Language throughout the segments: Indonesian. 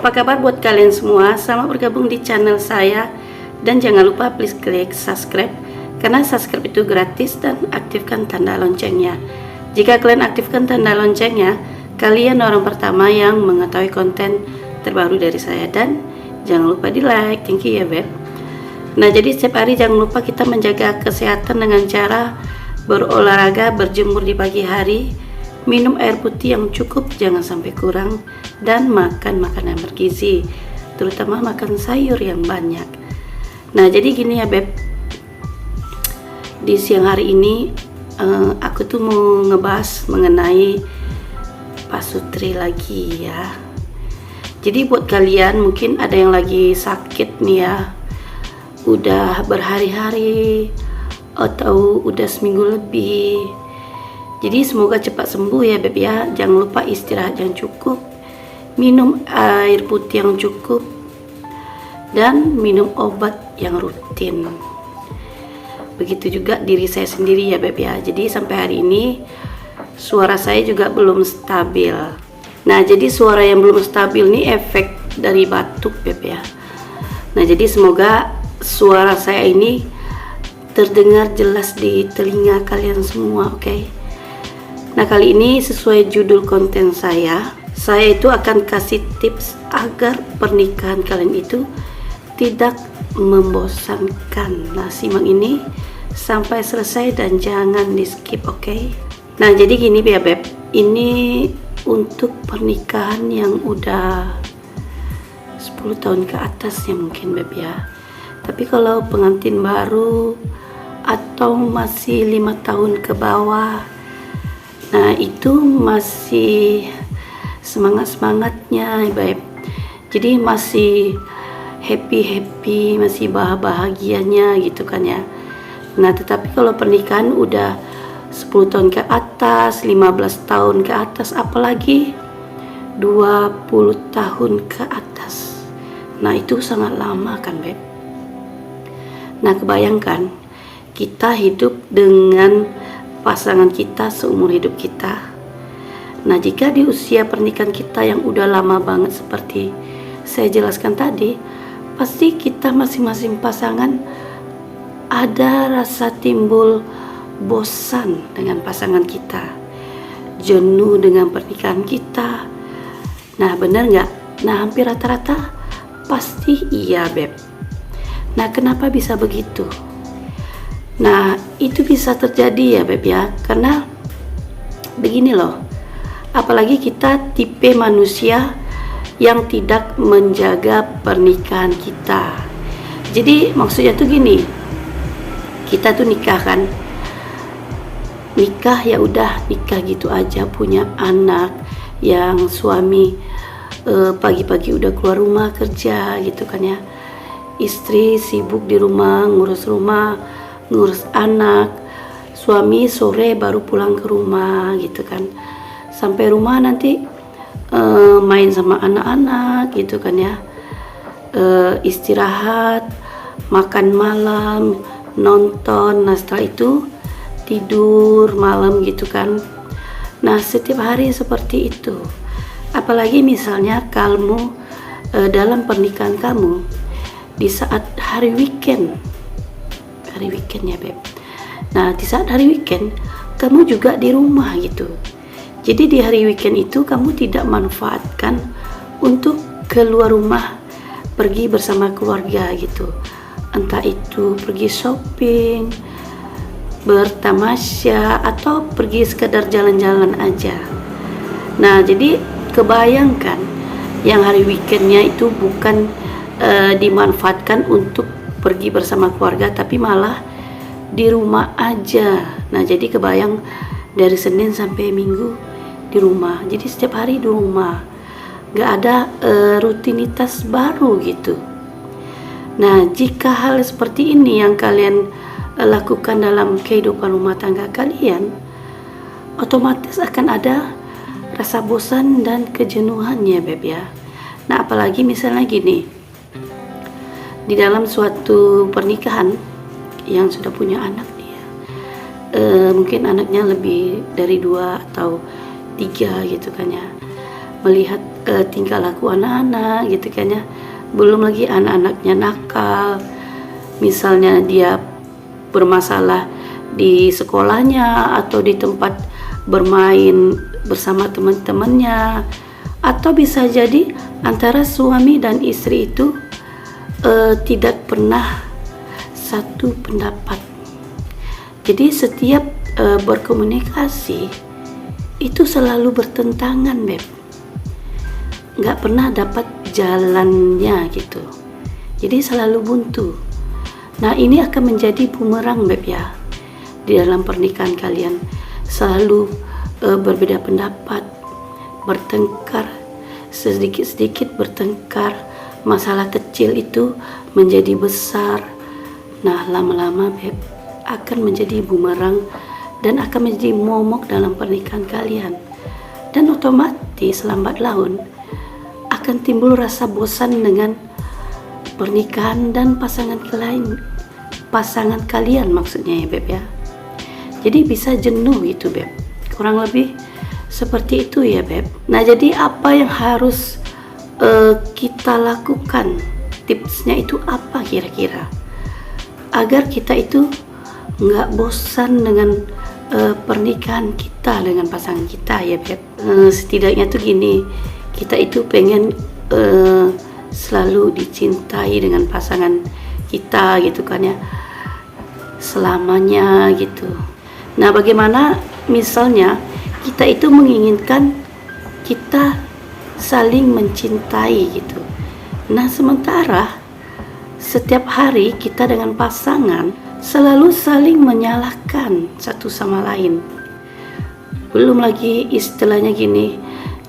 Apa kabar buat kalian semua? Selamat bergabung di channel saya. Dan jangan lupa please klik subscribe, karena subscribe itu gratis, dan aktifkan tanda loncengnya. Jika kalian aktifkan tanda loncengnya, kalian orang pertama yang mengetahui konten terbaru dari saya. Dan jangan lupa di like. Thank you ya Beb. Nah, jadi setiap hari jangan lupa kita menjaga kesehatan dengan cara berolahraga, berjemur di pagi hari, minum air putih yang cukup, jangan sampai kurang, dan makan makanan bergizi, terutama makan sayur yang banyak. Nah, jadi gini ya Beb, di siang hari ini aku tuh mau ngebahas mengenai pasutri lagi ya. Jadi buat kalian mungkin ada yang lagi sakit nih ya, udah berhari-hari atau udah seminggu lebih. Jadi semoga cepat sembuh ya Beb ya. Jangan lupa istirahat yang cukup, minum air putih yang cukup, dan minum obat yang rutin. Begitu juga diri saya sendiri ya Beb ya. Jadi sampai hari ini suara saya juga belum stabil. Nah, jadi suara yang belum stabil ini efek dari batuk Beb ya. Nah, jadi semoga suara saya ini terdengar jelas di telinga kalian semua, oke? Nah, kali ini sesuai judul konten saya itu akan kasih tips agar pernikahan kalian itu tidak membosankan. Nah, simak ini sampai selesai dan jangan di skip, oke? Nah, jadi gini ya Beb, ini untuk pernikahan yang udah 10 tahun ke atas ya mungkin Beb ya. Tapi kalau pengantin baru atau masih 5 tahun ke bawah, nah itu masih semangat-semangatnya Beb. Jadi masih happy, masih bahagianya gitu kan ya. Nah, tetapi kalau pernikahan udah 10 tahun ke atas, 15 tahun ke atas, apalagi 20 tahun ke atas, nah itu sangat lama kan Beb. Nah, kebayangkan kita hidup dengan pasangan kita seumur hidup kita. Nah, jika di usia pernikahan kita yang udah lama banget seperti saya jelaskan tadi, pasti kita masing-masing pasangan ada rasa timbul bosan dengan pasangan kita, jenuh dengan pernikahan kita. Nah, benar nggak? Nah, hampir rata-rata pasti iya Beb. Nah, kenapa bisa begitu? Nah, itu bisa terjadi ya Beb ya, karena begini loh, apalagi kita tipe manusia yang tidak menjaga pernikahan kita. Jadi maksudnya tuh gini, kita tuh nikah kan, nikah ya udah nikah gitu aja, punya anak, yang suami pagi-pagi udah keluar rumah kerja gitu kan ya, istri sibuk di rumah ngurus anak, suami sore baru pulang ke rumah gitu kan, sampai rumah nanti main sama anak-anak gitu kan ya, istirahat, makan malam, nonton, nah setelah itu tidur malam gitu kan. Nah, setiap hari seperti itu. Apalagi misalnya kamu dalam pernikahan kamu di saat hari weekend ya Beb. Nah, di saat hari weekend kamu juga di rumah gitu. Jadi di hari weekend itu kamu tidak manfaatkan untuk keluar rumah, pergi bersama keluarga gitu. Entah itu pergi shopping, bertamasya, atau pergi sekedar jalan-jalan aja. Nah, jadi kebayangkan yang hari weekendnya itu bukan dimanfaatkan untuk pergi bersama keluarga, tapi malah di rumah aja. Nah, jadi kebayang dari Senin sampai Minggu di rumah. Jadi setiap hari di rumah, gak ada rutinitas baru gitu. Nah, jika hal seperti ini yang kalian lakukan dalam kehidupan rumah tangga kalian, otomatis akan ada rasa bosan dan kejenuhannya Beb ya. Nah, apalagi misalnya gini, di dalam suatu pernikahan yang sudah punya anak nih ya, mungkin anaknya lebih dari 2 atau 3 gitu kan ya, melihat tingkah laku anak-anak gitu kan ya. Belum lagi anak-anaknya nakal, misalnya dia bermasalah di sekolahnya atau di tempat bermain bersama teman-temannya, atau bisa jadi antara suami dan istri itu tidak pernah satu pendapat. Jadi setiap berkomunikasi itu selalu bertentangan, Beb. Nggak pernah dapat jalannya gitu. Jadi selalu buntu. Nah, ini akan menjadi bumerang, Beb ya. Di dalam pernikahan kalian selalu berbeda pendapat, bertengkar, sedikit-sedikit bertengkar, masalah kecil itu menjadi besar. Nah, lama-lama, Beb, akan menjadi bumerang dan akan menjadi momok dalam pernikahan kalian. Dan otomatis lambat laun akan timbul rasa bosan dengan pernikahan dan pasangan kalian maksudnya ya, Beb ya. Jadi bisa jenuh itu, Beb. Kurang lebih seperti itu ya, Beb. Nah, jadi apa yang harus kita lakukan? Tipsnya itu apa kira-kira? Agar kita itu nggak bosan dengan pernikahan kita dengan pasangan kita ya, Beb. Setidaknya tuh gini, kita itu pengen selalu dicintai dengan pasangan kita gitu kan ya, selamanya gitu. Nah, bagaimana misalnya kita itu menginginkan kita saling mencintai gitu. Nah, sementara setiap hari kita dengan pasangan selalu saling menyalahkan satu sama lain. Belum lagi istilahnya gini,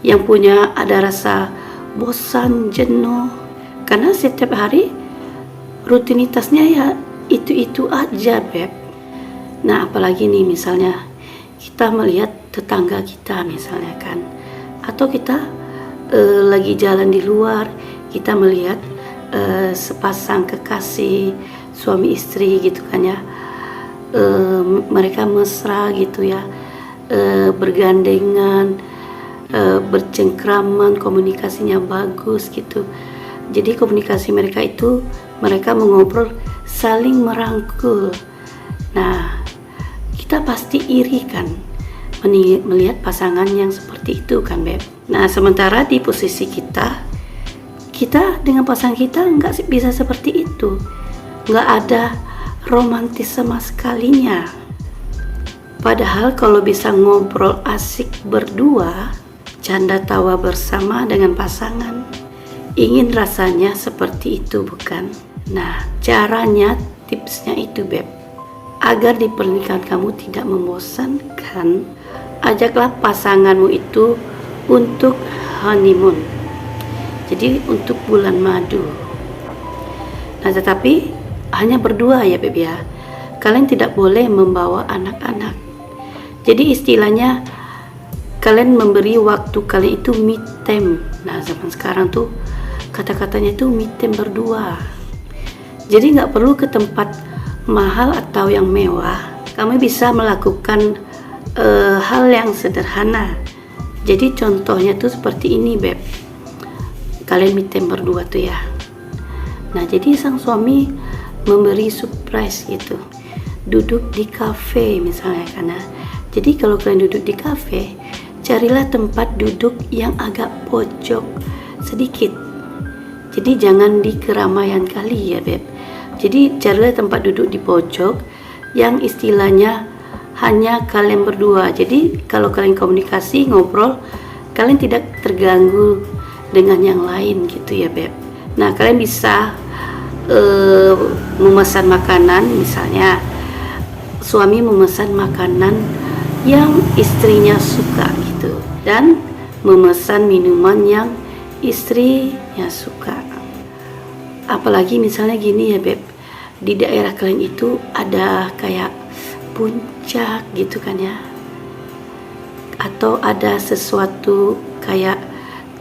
yang punya ada rasa bosan, jenuh, karena setiap hari rutinitasnya ya itu-itu aja, Beb. Nah, apalagi nih misalnya kita melihat tetangga kita misalnya kan, atau kita lagi jalan di luar, kita melihat sepasang kekasih suami istri gitu kan ya, mereka mesra gitu ya, bergandengan, bercengkraman, komunikasinya bagus gitu. Jadi komunikasi mereka itu, mereka mengobrol saling merangkul. Nah, kita pasti iri kan melihat pasangan yang seperti itu kan, Beb. Nah, sementara di posisi kita dengan pasangan kita nggak bisa seperti itu, nggak ada romantis sama sekalinya. Padahal kalau bisa ngobrol asik berdua, canda tawa bersama dengan pasangan, ingin rasanya seperti itu bukan? Nah, caranya, tipsnya itu, Beb, agar di pernikahan kamu tidak membosankan, ajaklah pasanganmu itu untuk honeymoon. Jadi untuk bulan madu. Nah, tetapi hanya berdua ya, Beb ya. Kalian tidak boleh membawa anak-anak. Jadi istilahnya kalian memberi waktu kalian itu me time. Nah, zaman sekarang tuh kata-katanya itu me time berdua. Jadi nggak perlu ke tempat mahal atau yang mewah. Kamu bisa melakukan hal yang sederhana. Jadi contohnya tuh seperti ini, Beb. Kalian me time berdua tuh ya. Nah, jadi sang suami memberi surprise gitu, duduk di kafe misalnya karena. Jadi kalau kalian duduk di kafe, carilah tempat duduk yang agak pojok sedikit. Jadi jangan di keramaian kali ya, Beb. Jadi carilah tempat duduk di pojok yang istilahnya hanya kalian berdua. Jadi kalau kalian komunikasi, ngobrol, kalian tidak terganggu dengan yang lain gitu ya, Beb. Nah, kalian bisa memesan makanan, misalnya suami memesan makanan yang istrinya suka gitu, dan memesan minuman yang istrinya suka. Apalagi misalnya gini ya, Beb, di daerah kalian itu ada kayak puncak gitu kan ya, atau ada sesuatu kayak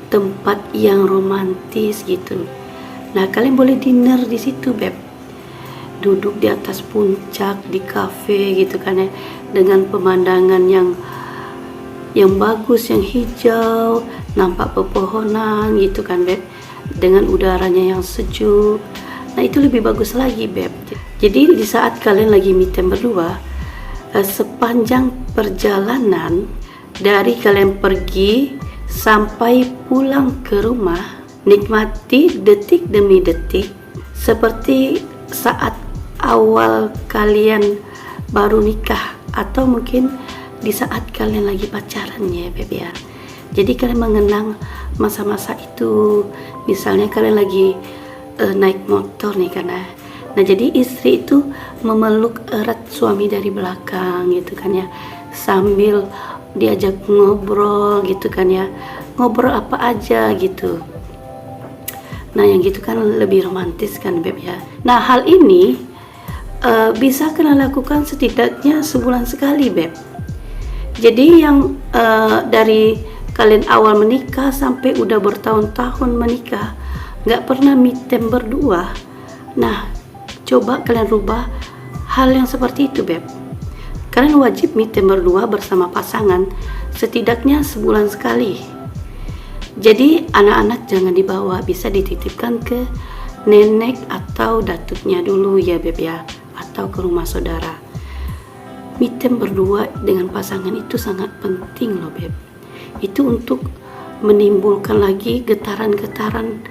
tempat yang romantis gitu. Nah, kalian boleh dinner di situ, Beb. Duduk di atas puncak di kafe gitu kan ya, dengan pemandangan yang bagus, yang hijau, nampak pepohonan gitu kan Beb, dengan udaranya yang sejuk. Nah itu lebih bagus lagi Beb. Jadi di saat kalian lagi me time berdua, sepanjang perjalanan dari kalian pergi sampai pulang ke rumah, nikmati detik demi detik seperti saat awal kalian baru nikah, atau mungkin di saat kalian lagi pacaran ya Beb ya. Jadi kalian mengenang masa-masa itu. Misalnya kalian lagi naik motor nih karena, nah jadi istri itu memeluk erat suami dari belakang gitu kan ya, sambil diajak ngobrol gitu kan ya, ngobrol apa aja gitu. Nah yang gitu kan lebih romantis kan Beb ya. Nah hal ini bisa kalian lakukan setidaknya sebulan sekali Beb. Jadi yang dari kalian awal menikah sampai udah bertahun-tahun menikah nggak pernah me time berdua, nah coba kalian rubah hal yang seperti itu Beb. Kalian wajib me time berdua bersama pasangan setidaknya sebulan sekali. Jadi anak-anak jangan dibawa, bisa dititipkan ke nenek atau datuknya dulu ya Beb ya, atau ke rumah saudara. Me time berdua dengan pasangan itu sangat penting loh Beb. Itu untuk menimbulkan lagi getaran-getaran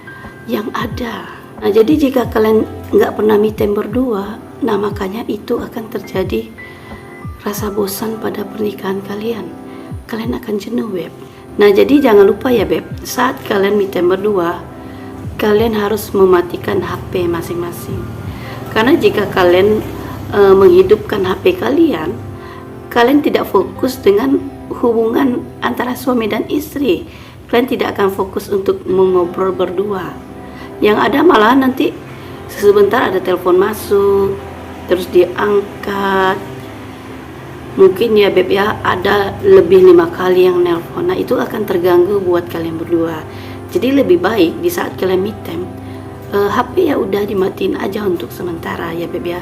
yang ada. Nah jadi jika kalian nggak pernah me time berdua, nah makanya itu akan terjadi rasa bosan pada pernikahan kalian. Kalian akan jenuh Beb. Nah jadi jangan lupa ya Beb, saat kalian me time berdua, kalian harus mematikan HP masing-masing. Karena jika kalian menghidupkan HP kalian, kalian tidak fokus dengan hubungan antara suami dan istri. Kalian tidak akan fokus untuk mengobrol berdua. Yang ada malah nanti sebentar ada telepon masuk, terus diangkat. Mungkin ya Beb ya, ada lebih 5 kali yang nelpon. Nah itu akan terganggu buat kalian berdua. Jadi lebih baik di saat kalian me time, HP ya udah dimatiin aja untuk sementara ya Beb ya.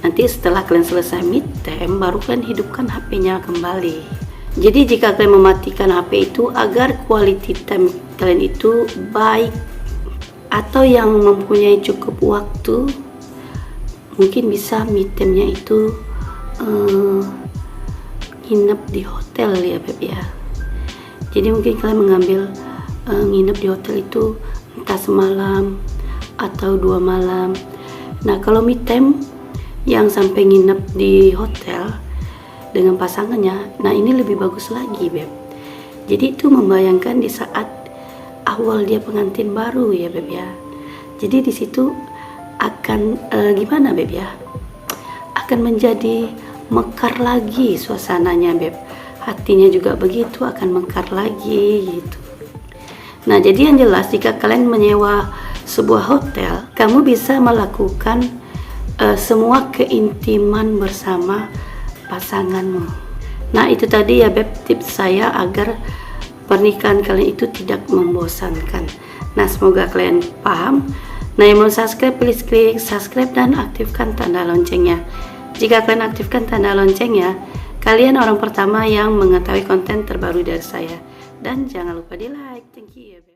Nanti setelah kalian selesai me time, baru kalian hidupkan HP-nya kembali. Jadi jika kalian mematikan HP itu agar quality time kalian itu baik, atau yang mempunyai cukup waktu, mungkin bisa me time-nya itu nginep di hotel ya Beb ya. Jadi mungkin kalian mengambil nginep di hotel itu entah semalam atau 2 malam. Nah kalau me time yang sampai nginep di hotel dengan pasangannya, nah ini lebih bagus lagi Beb. Jadi itu membayangkan di saat awal dia pengantin baru ya Beb ya. Jadi di situ akan gimana Beb ya, akan menjadi mekar lagi suasananya Beb. Hatinya juga begitu, akan mekar lagi gitu. Nah jadi yang jelas jika kalian menyewa sebuah hotel, kamu bisa melakukan semua keintiman bersama pasanganmu. Nah itu tadi ya Beb, tips saya agar pernikahan kalian itu tidak membosankan. Nah semoga kalian paham. Nah yang mau subscribe, please klik subscribe dan aktifkan tanda loncengnya. Jika kalian aktifkan tanda loncengnya, kalian orang pertama yang mengetahui konten terbaru dari saya. Dan jangan lupa di like. Thank you.